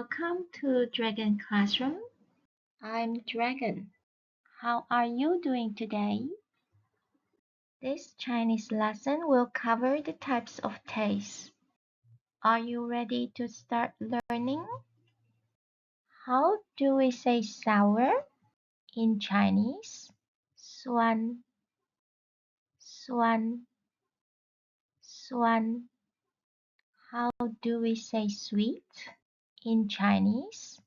Welcome to Dragon Classroom. I'm Dragon. How are you doing today? This Chinese lesson will cover the types of taste. Are you ready to start learning? How do we say sour in Chinese? Suan, suan, suan. How do we say sweet in Chinese?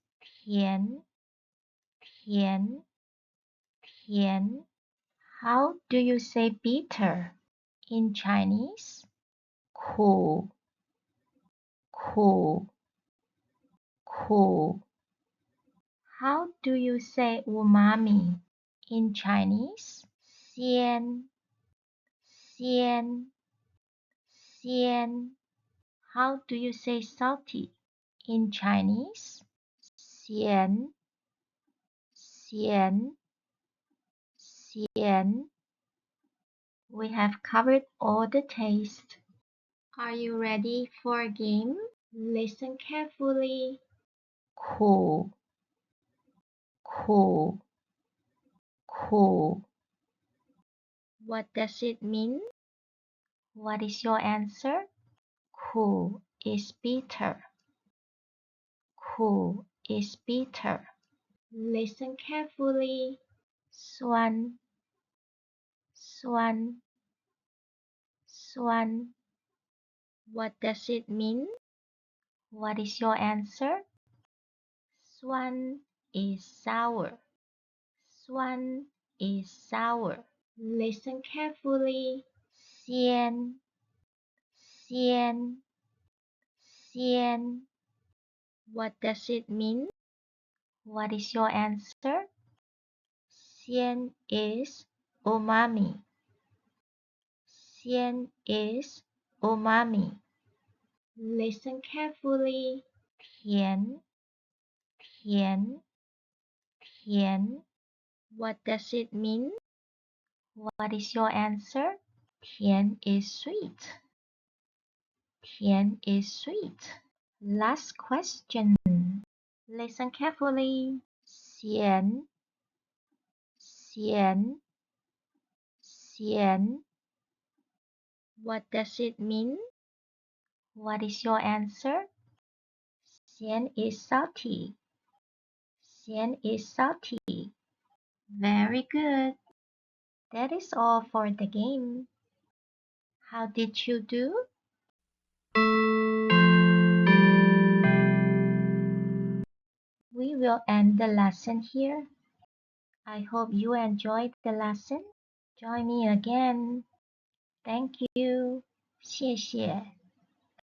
Tian, tian, tian. How do you say bitter in Chinese? 苦，苦，苦。How do you say umami in Chinese? 鲜，鲜，鲜。How do you say salty in Chinese? 咸，咸，咸。We have covered all the tastes. Are you ready for a game? Listen carefully. 苦，苦，苦。What does it mean? What is your answer? 苦 is bitter. 苦 is bitter. Listen carefully. 酸，酸，酸。What does it mean? What is your answer? 酸 is sour. 酸 is sour. Listen carefully. 鲜，鲜，鲜。What does it mean? What is your answer? 鲜 is umami. 鲜 is umami. Listen carefully. 甜，甜，甜。What does it mean? What is your answer? 甜 is sweet. 甜 is sweet. Last question. Listen carefully. 咸，咸，咸。What does it mean? What is your answer? 咸 is salty. 咸 is salty. Very good. That is all for the game. How did you do? We will end the lesson here. I hope you enjoyed the lesson. Join me again. Thank you. 谢谢。